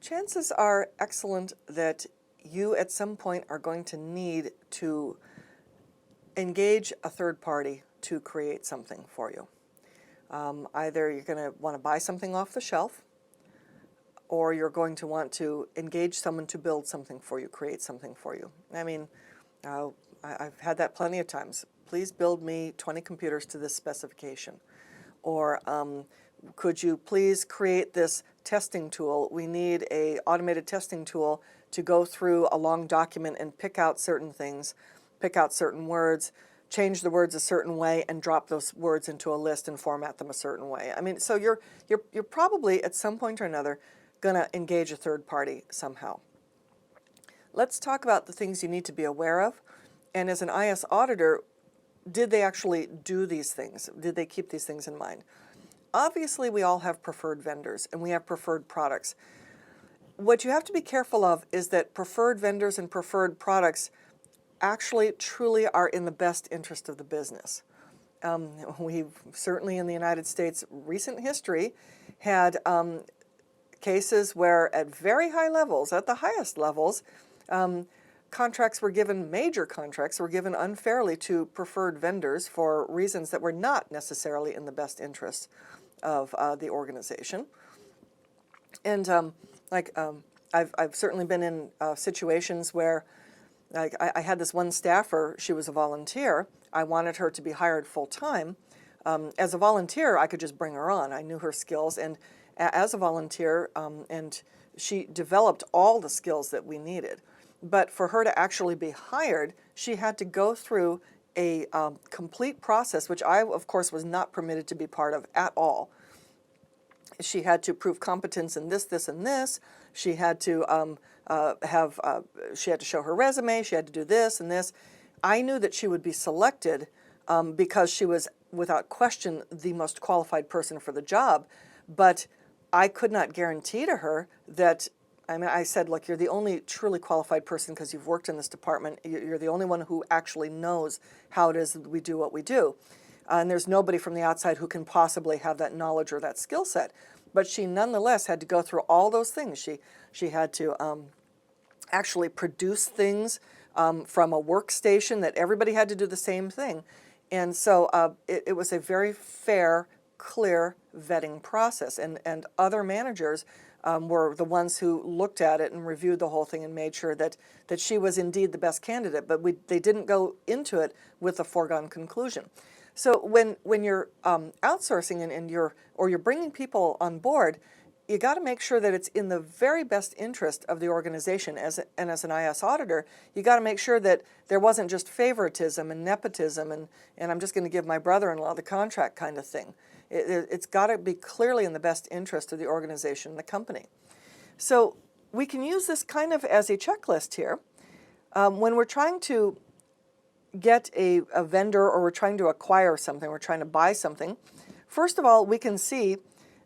chances are excellent that you at some point are going to need to engage a third party to create something for you. Either you're going to want to buy something off the shelf, or you're going to want to engage someone to build something for you, create something for you. I mean, I've had that plenty of times. Please build me 20 computers to this specification. Or could you please create this testing tool? We need an automated testing tool to go through a long document and pick out certain things, pick out certain words, change the words a certain way, and drop those words into a list and format them a certain way. I mean, so you're probably at some point or another going to engage a third party somehow. Let's talk about the things you need to be aware of. And as an IS auditor, did they actually do these things? Did they keep these things in mind? Obviously, we all have preferred vendors and we have preferred products. What you have to be careful of is that preferred vendors and preferred products actually truly are in the best interest of the business. We've certainly in the United States recent history had cases where at very high levels, at the highest levels, contracts were given, major contracts were given unfairly to preferred vendors for reasons that were not necessarily in the best interest of the organization. And I've certainly been in situations where I had this one staffer, she was a volunteer. I wanted her to be hired full-time. As a volunteer, I could just bring her on. I knew her skills, and as a volunteer, and she developed all the skills that we needed. But for her to actually be hired, she had to go through a complete process, which I, of course, was not permitted to be part of at all. She had to prove competence in this, this, and this. She had to she had to show her resume. She had to do this and this. I knew that she would be selected because she was, without question, the most qualified person for the job. But I could not guarantee to her that, I mean, I said, look, you're the only truly qualified person because you've worked in this department. You're the only one who actually knows how it is that we do what we do. And there's nobody from the outside who can possibly have that knowledge or that skill set. But she nonetheless had to go through all those things. She had to actually produce things from a workstation that everybody had to do the same thing. And so it was a very fair, clear vetting process, and other managers were the ones who looked at it and reviewed the whole thing and made sure that she was indeed the best candidate, but they didn't go into it with a foregone conclusion. So when you're outsourcing and you're bringing people on board, you got to make sure that it's in the very best interest of the organization. As an IS auditor, you got to make sure that there wasn't just favoritism and nepotism and I'm just going to give my brother-in-law the contract kind of thing. It's got to be clearly in the best interest of the organization and the company. So we can use this kind of as a checklist here. When we're trying to get a vendor, or we're trying to acquire something, we're trying to buy something, first of all, we can see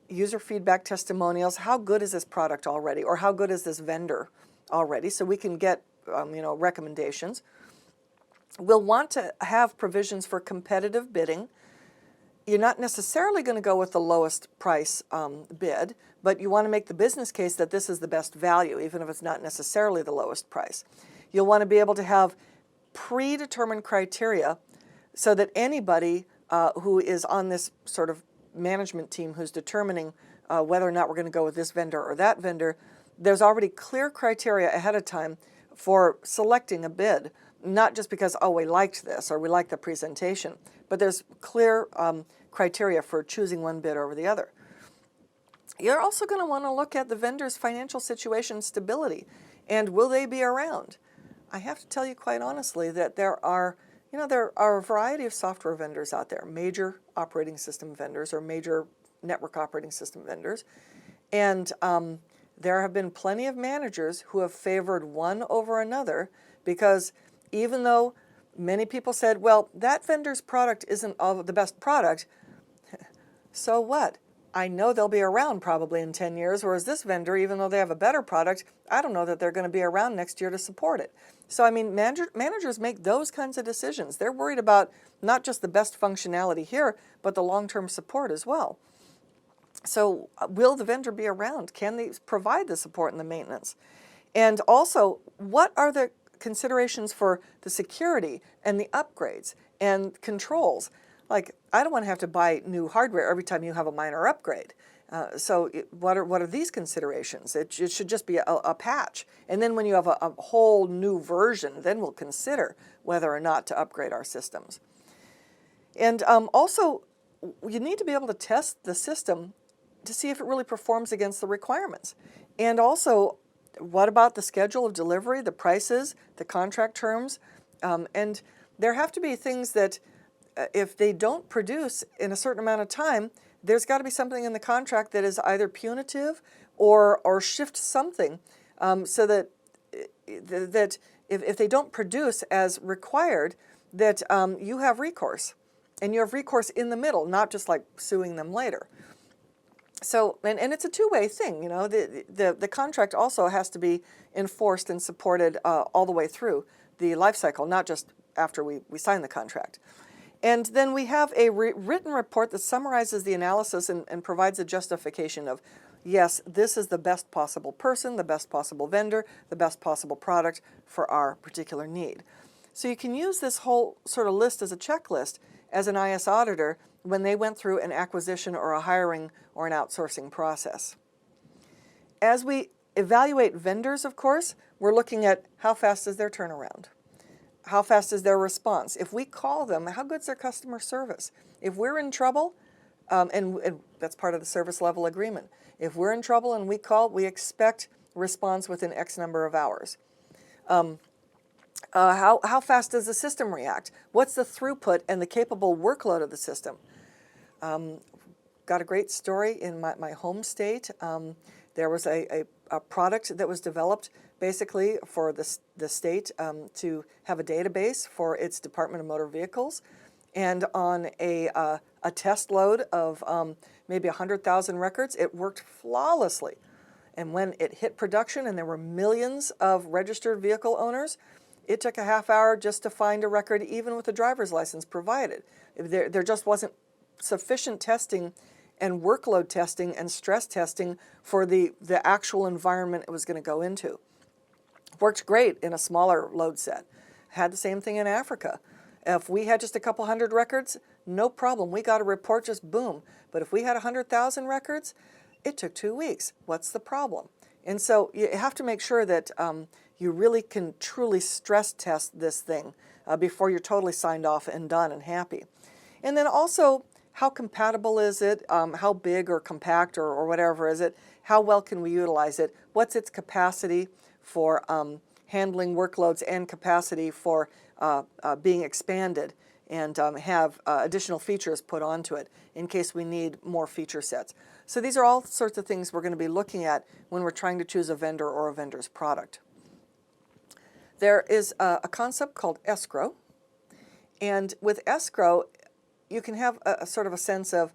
user feedback testimonials. How good is this product already, or how good is this vendor already? So we can get recommendations. We'll want to have provisions for competitive bidding. You're not necessarily going to go with the lowest price bid, but you want to make the business case that this is the best value, even if it's not necessarily the lowest price. You'll want to be able to have predetermined criteria so that anybody who is on this sort of management team who's determining whether or not we're going to go with this vendor or that vendor, there's already clear criteria ahead of time for selecting a bid, not just because, oh, we liked this or we liked the presentation, but there's clear criteria for choosing one bid over the other. You're also going to want to look at the vendor's financial situation stability, and will they be around? I have to tell you quite honestly that there are a variety of software vendors out there, major operating system vendors or major network operating system vendors, and there have been plenty of managers who have favored one over another because even though many people said, well, that vendor's product isn't the best product, so what? I know they'll be around probably in 10 years, whereas this vendor, even though they have a better product, I don't know that they're going to be around next year to support it. So, I mean, managers make those kinds of decisions. They're worried about not just the best functionality here, but the long-term support as well. So will the vendor be around? Can they provide the support and the maintenance? And also, what are the considerations for the security and the upgrades and controls? Like, I don't want to have to buy new hardware every time you have a minor upgrade. What are these considerations? It should just be a patch. And then when you have a whole new version, then we'll consider whether or not to upgrade our systems. And also, you need to be able to test the system to see if it really performs against the requirements. And also, what about the schedule of delivery, the prices, the contract terms? And there have to be things that if they don't produce in a certain amount of time, there's got to be something in the contract that is either punitive or shift something so that if they don't produce as required, that you have recourse. And you have recourse in the middle, not just like suing them later. So, and it's a two-way thing, you know. The contract also has to be enforced and supported all the way through the life cycle, not just after we sign the contract. And then we have a written report that summarizes the analysis and provides a justification of, yes, this is the best possible person, the best possible vendor, the best possible product for our particular need. So you can use this whole sort of list as a checklist as an IS auditor when they went through an acquisition or a hiring or an outsourcing process. As we evaluate vendors, of course, we're looking at how fast is their turnaround? How fast is their response? If we call them, how good's their customer service? If we're in trouble, and that's part of the service level agreement, if we're in trouble and we call, we expect response within X number of hours. How fast does the system react? What's the throughput and the capable workload of the system? Got a great story in my home state. There was a product that was developed basically for the state to have a database for its Department of Motor Vehicles. And on a test load of maybe 100,000 records, it worked flawlessly. And when it hit production and there were millions of registered vehicle owners, it took a half hour just to find a record, even with a driver's license provided. There just wasn't sufficient testing and workload testing and stress testing for the actual environment it was going to go into. Worked great in a smaller load set. Had the same thing in Africa. If we had just a couple hundred records, no problem. We got a report, just boom. But if we had 100,000 records, it took 2 weeks. What's the problem? And so you have to make sure that you really can truly stress test this thing before you're totally signed off and done and happy. And then also, how compatible is it? How big or compact or whatever is it? How well can we utilize it? What's its capacity for handling workloads and capacity for being expanded and have additional features put onto it in case we need more feature sets. So these are all sorts of things we're going to be looking at when we're trying to choose a vendor or a vendor's product. There is a concept called escrow, and with escrow, you can have a sort of a sense of,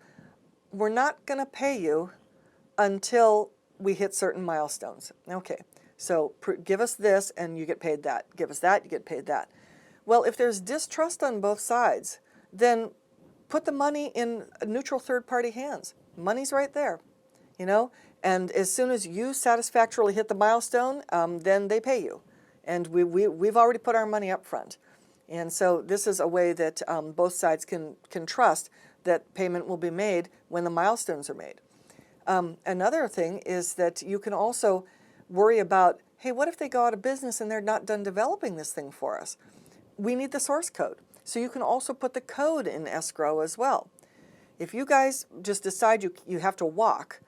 we're not going to pay you until we hit certain milestones. Okay, so give us this and you get paid that. Give us that, you get paid that. Well, if there's distrust on both sides, then put the money in neutral third-party hands. Money's right there, you know, and as soon as you satisfactorily hit the milestone, then they pay you. And we've already put our money up front. And so this is a way that both sides can trust that payment will be made when the milestones are made. Another thing is that you can also worry about, hey, what if they go out of business and they're not done developing this thing for us? We need the source code. So you can also put the code in escrow as well. If you guys just decide you have to walk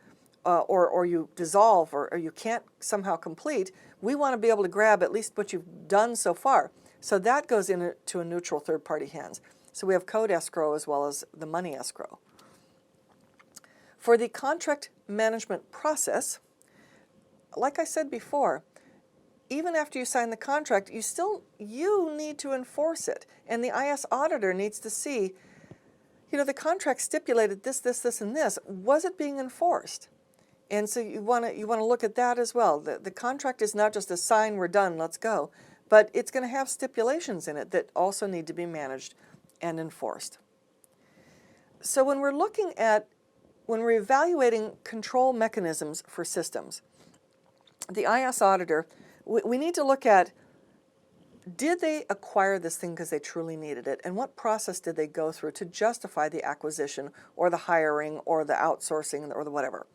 or you dissolve or you can't somehow complete, we want to be able to grab at least what you've done so far. So that goes into a neutral third-party hands. So we have code escrow as well as the money escrow. For the contract management process, like I said before, even after you sign the contract, you need to enforce it. And the IS auditor needs to see, you know, the contract stipulated this, this, this, and this. Was it being enforced? And so you want to look at that as well. The contract is not just a sign, we're done, let's go. But it's going to have stipulations in it that also need to be managed and enforced. So when we're looking at when we're evaluating control mechanisms for systems, the IS auditor, we need to look at, did they acquire this thing because they truly needed it? And what process did they go through to justify the acquisition or the hiring or the outsourcing or the whatever?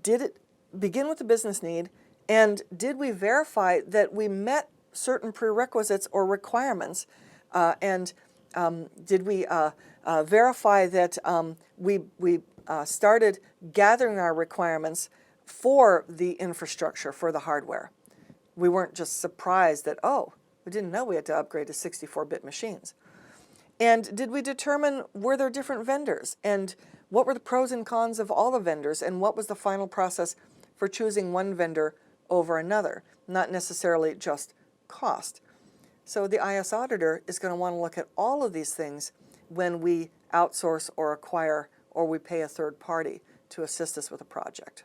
Did it begin with the business need? And did we verify that we met certain prerequisites or requirements? And did we verify that we started gathering our requirements for the infrastructure, for the hardware? We weren't just surprised that, oh, we didn't know we had to upgrade to 64-bit machines. And did we determine, were there different vendors? And what were the pros and cons of all the vendors? And what was the final process for choosing one vendor over another? Not necessarily just cost. So the IS auditor is going to want to look at all of these things when we outsource or acquire or we pay a third party to assist us with a project.